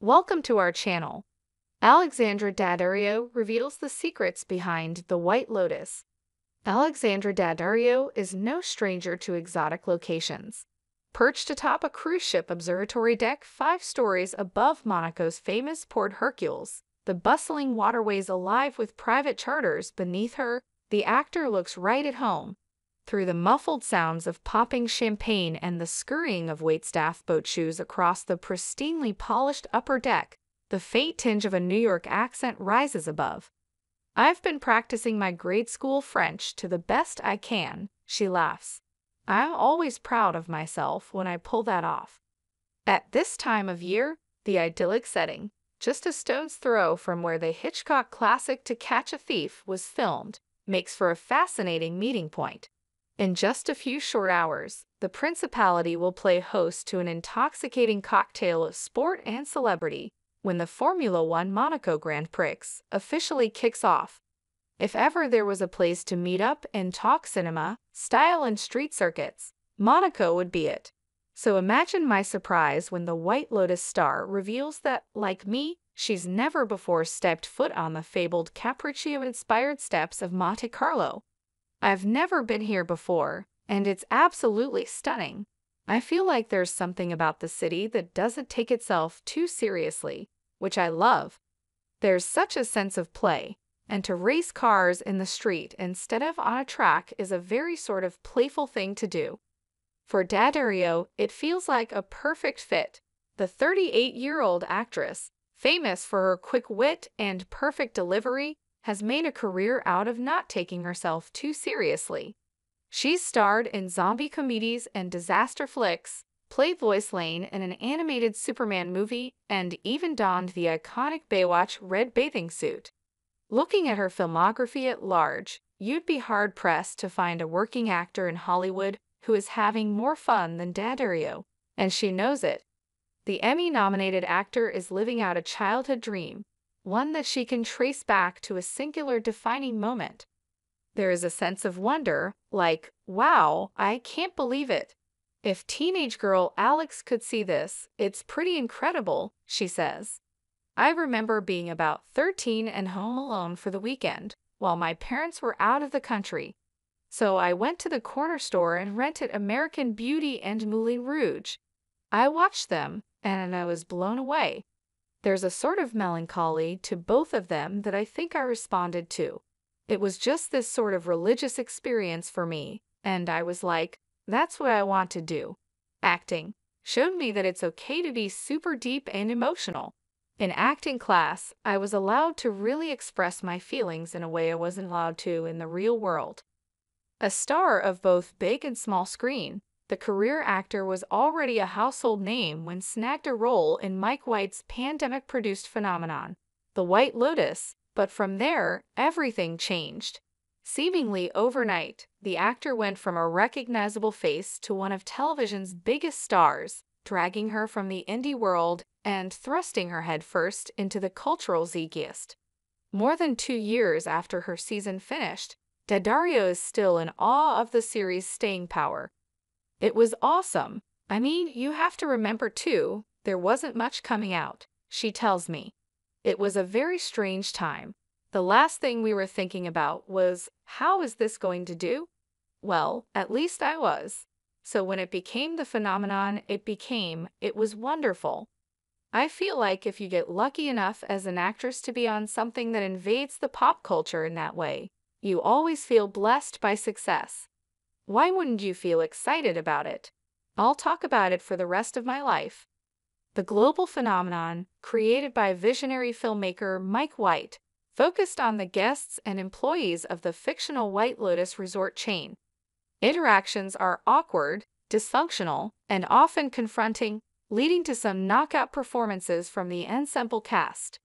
Welcome to our channel. Alexandra Daddario reveals the secrets behind the White Lotus. Alexandra Daddario is no stranger to exotic locations. Perched atop a cruise ship observatory deck 5 stories above Monaco's famous Port Hercules, the bustling waterways alive with private charters beneath her, the actor looks right at home. Through the muffled sounds of popping champagne and the scurrying of waitstaff boat shoes across the pristinely polished upper deck, the faint tinge of a New York accent rises above. "I've been practicing my grade school French to the best I can," she laughs. "I'm always proud of myself when I pull that off." At this time of year, the idyllic setting, just a stone's throw from where the Hitchcock classic To Catch a Thief was filmed, makes for a fascinating meeting point. In just a few short hours, the Principality will play host to an intoxicating cocktail of sport and celebrity when the Formula One Monaco Grand Prix officially kicks off. If ever there was a place to meet up and talk cinema, style, and street circuits, Monaco would be it. So imagine my surprise when the White Lotus star reveals that, like me, she's never before stepped foot on the fabled Capriccio-inspired steps of Monte Carlo. "I've never been here before, and it's absolutely stunning. I feel like there's something about the city that doesn't take itself too seriously, which I love. There's such a sense of play, and to race cars in the street instead of on a track is a very sort of playful thing to do." For Daddario, it feels like a perfect fit. The 38-year-old actress, famous for her quick wit and perfect delivery, has made a career out of not taking herself too seriously. She's starred in zombie comedies and disaster flicks, played Lois Lane in an animated Superman movie, and even donned the iconic Baywatch red bathing suit. Looking at her filmography at large, you'd be hard-pressed to find a working actor in Hollywood who is having more fun than Daddario, and she knows it. The Emmy-nominated actor is living out a childhood dream, one that she can trace back to a singular defining moment. There is a sense of wonder, like, wow, I can't believe it. If teenage girl Alex could see this, it's pretty incredible, she says. "I remember being about 13 and home alone for the weekend, while my parents were out of the country. So I went to the corner store and rented American Beauty and Moulin Rouge. I watched them, and I was blown away. There's a sort of melancholy to both of them that I think I responded to. It was just this sort of religious experience for me, and I was like, that's what I want to do. Acting showed me that it's okay to be super deep and emotional. In acting class, I was allowed to really express my feelings in a way I wasn't allowed to in the real world." A star of both big and small screen, the career actor was already a household name when snagged a role in Mike White's pandemic-produced phenomenon, The White Lotus, but from there, everything changed. Seemingly overnight, the actor went from a recognizable face to one of television's biggest stars, dragging her from the indie world and thrusting her headfirst into the cultural zeitgeist. More than 2 years after her season finished, Daddario is still in awe of the series' staying power. "It was awesome. I mean, you have to remember too, there wasn't much coming out," she tells me. "It was a very strange time. The last thing we were thinking about was, how is this going to do? Well, at least I was. So when it became the phenomenon it was wonderful. I feel like if you get lucky enough as an actress to be on something that invades the pop culture in that way, you always feel blessed by success. Why wouldn't you feel excited about it? I'll talk about it for the rest of my life." The global phenomenon, created by visionary filmmaker Mike White, focused on the guests and employees of the fictional White Lotus resort chain. Interactions are awkward, dysfunctional, and often confronting, leading to some knockout performances from the ensemble cast.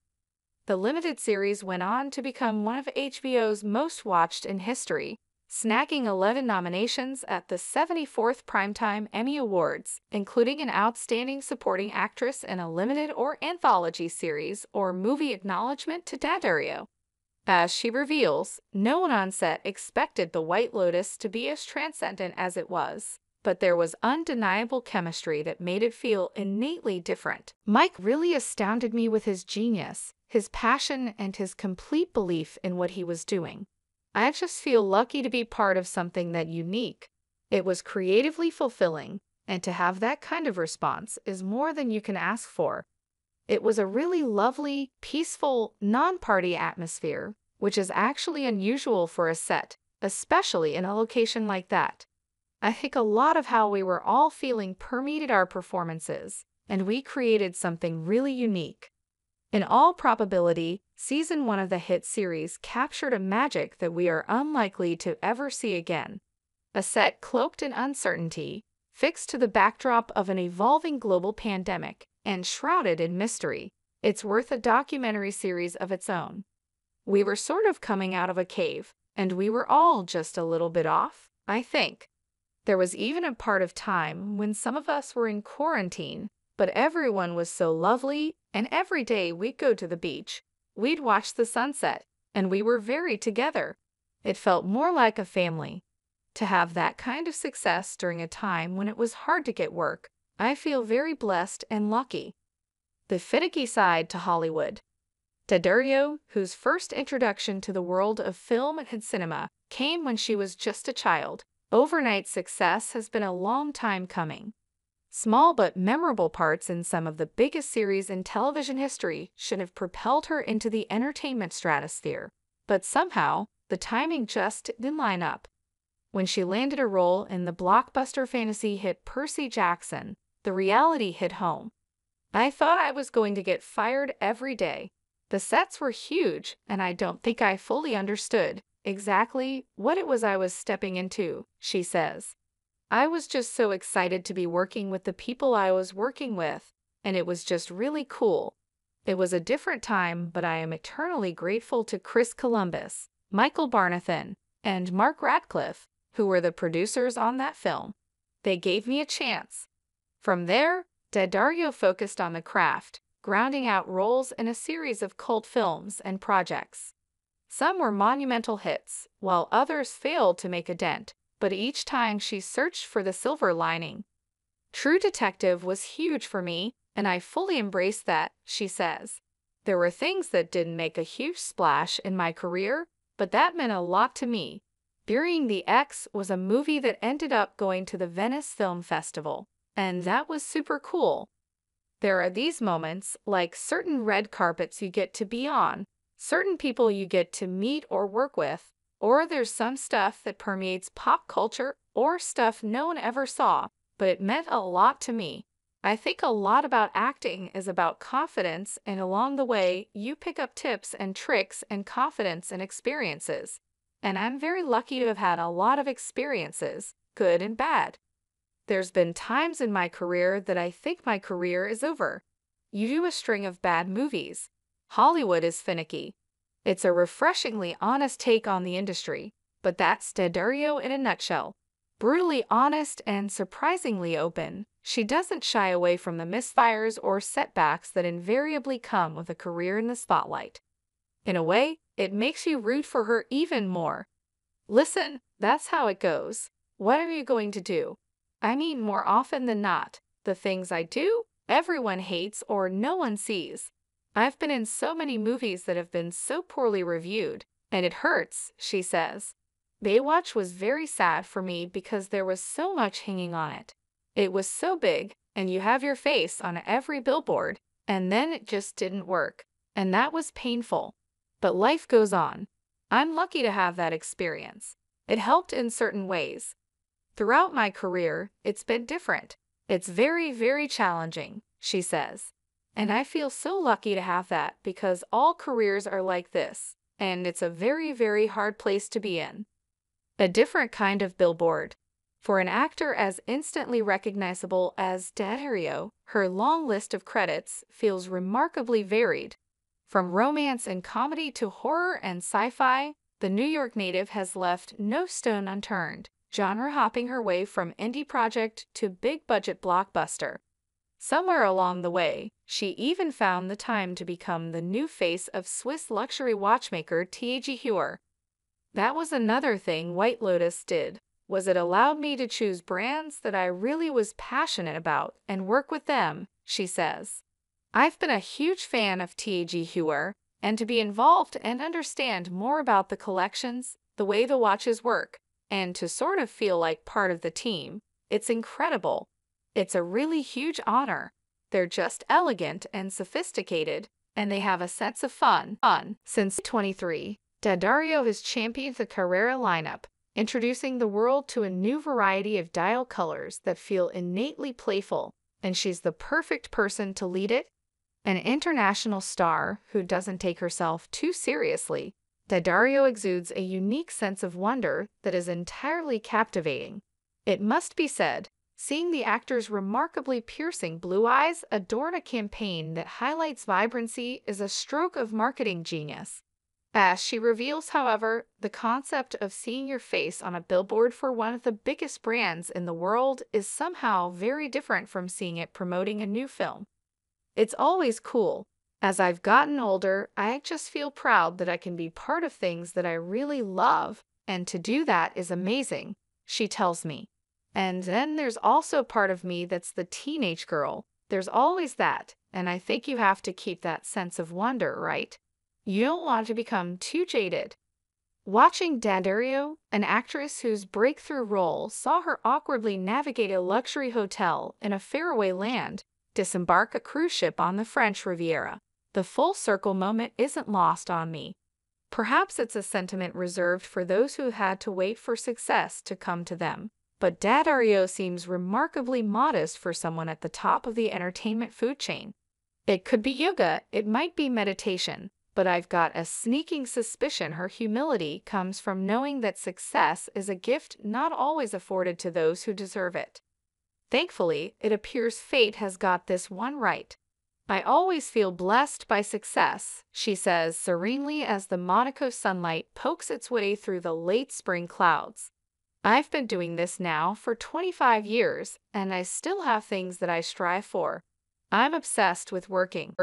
The limited series went on to become one of HBO's most watched in history, snagging 11 nominations at the 74th Primetime Emmy Awards, including an Outstanding Supporting Actress in a Limited or Anthology Series or Movie acknowledgement to Daddario. As she reveals, no one on set expected The White Lotus to be as transcendent as it was. but there was undeniable chemistry that made it feel innately different. Mike really astounded me with his genius, his passion, and his complete belief in what he was doing. I just feel lucky to be part of something that unique. It was creatively fulfilling, and to have that kind of response is more than you can ask for. It was a really lovely, peaceful, non-party atmosphere, which is actually unusual for a set, especially in a location like that. I think a lot of how we were all feeling permeated our performances, and we created something really unique. In all probability, Season 1 of the hit series captured a magic that we are unlikely to ever see again. A set cloaked in uncertainty, fixed to the backdrop of an evolving global pandemic, and shrouded in mystery. It's worth a documentary series of its own. We were sort of coming out of a cave, and we were all just a little bit off, I think. There was even a part of time when some of us were in quarantine, but everyone was so lovely, and every day we'd go to the beach, we'd watch the sunset, and we were very together. It felt more like a family. To have that kind of success during a time when it was hard to get work, I feel very blessed and lucky. The finicky side to Hollywood. Daddario, whose first introduction to the world of film and cinema came when she was just a child, overnight success has been a long time coming. Small but memorable parts in some of the biggest series in television history should have propelled her into the entertainment stratosphere, but somehow, the timing just didn't line up. When she landed a role in the blockbuster fantasy hit Percy Jackson, the reality hit home. I thought I was going to get fired every day. The sets were huge, and I don't think I fully understood exactly what it was I was stepping into, she says. I was just so excited to be working with the people I was working with, and it was just really cool. It was a different time, but I am eternally grateful to Chris Columbus, Michael Barnathan, and Mark Radcliffe, who were the producers on that film. They gave me a chance. From there, Daddario focused on the craft, grounding out roles in a series of cult films and projects. Some were monumental hits, while others failed to make a dent, but each time she searched for the silver lining. True Detective was huge for me, and I fully embraced that, she says. There were things that didn't make a huge splash in my career, but that meant a lot to me. Burying the X was a movie that ended up going to the Venice Film Festival, and that was super cool. There are these moments, like certain red carpets you get to be on, certain people you get to meet or work with, or there's some stuff that permeates pop culture or stuff no one ever saw, but it meant a lot to me. I think a lot about acting is about confidence, and along the way, you pick up tips and tricks and confidence and experiences. And I'm very lucky to have had a lot of experiences, good and bad. There's been times in my career that I think my career is over. You do a string of bad movies. Hollywood is finicky. It's a refreshingly honest take on the industry, but that's Daddario in a nutshell. Brutally honest and surprisingly open, she doesn't shy away from the misfires or setbacks that invariably come with a career in the spotlight. In a way, it makes you root for her even more. Listen, that's how it goes. What are you going to do? I mean, more often than not, the things I do, everyone hates or no one sees. I've been in so many movies that have been so poorly reviewed, and it hurts, she says. Baywatch was very sad for me because there was so much hanging on it. It was so big, and you have your face on every billboard, and then it just didn't work, and that was painful. But life goes on. I'm lucky to have that experience. It helped in certain ways. Throughout my career, it's been different. It's very, very challenging, she says. And I feel so lucky to have that because all careers are like this, and it's a very, very hard place to be in. A different kind of billboard. For an actor as instantly recognizable as Daddario, her long list of credits feels remarkably varied. From romance and comedy to horror and sci-fi, the New York native has left no stone unturned, genre hopping her way from indie project to big-budget blockbuster. Somewhere along the way, she even found the time to become the new face of Swiss luxury watchmaker TAG Heuer. That was another thing White Lotus did. was it allowed me to choose brands that I really was passionate about and work with them, she says. I've been a huge fan of TAG Heuer, and to be involved and understand more about the collections, the way the watches work, and to sort of feel like part of the team, it's incredible. It's a really huge honor. They're just elegant and sophisticated, and they have a sense of fun. Since 23, Daddario has championed the Carrera lineup, introducing the world to a new variety of dial colors that feel innately playful, and she's the perfect person to lead it. An international star who doesn't take herself too seriously, Daddario exudes a unique sense of wonder that is entirely captivating. It must be said, seeing the actor's remarkably piercing blue eyes adorn a campaign that highlights vibrancy is a stroke of marketing genius. As she reveals, however, the concept of seeing your face on a billboard for one of the biggest brands in the world is somehow very different from seeing it promoting a new film. It's always cool. As I've gotten older, I just feel proud that I can be part of things that I really love, and to do that is amazing, she tells me. And then there's also part of me that's the teenage girl. There's always that, and I think you have to keep that sense of wonder, right? You don't want to become too jaded. Watching Daddario, an actress whose breakthrough role saw her awkwardly navigate a luxury hotel in a faraway land, disembark a cruise ship on the French Riviera, the full circle moment isn't lost on me. Perhaps it's a sentiment reserved for those who had to wait for success to come to them, but Daddario seems remarkably modest for someone at the top of the entertainment food chain. It could be yoga, it might be meditation, but I've got a sneaking suspicion her humility comes from knowing that success is a gift not always afforded to those who deserve it. Thankfully, it appears fate has got this one right. I always feel blessed by success, she says serenely as the Monaco sunlight pokes its way through the late spring clouds. I've been doing this now for 25 years, and I still have things that I strive for. I'm obsessed with working.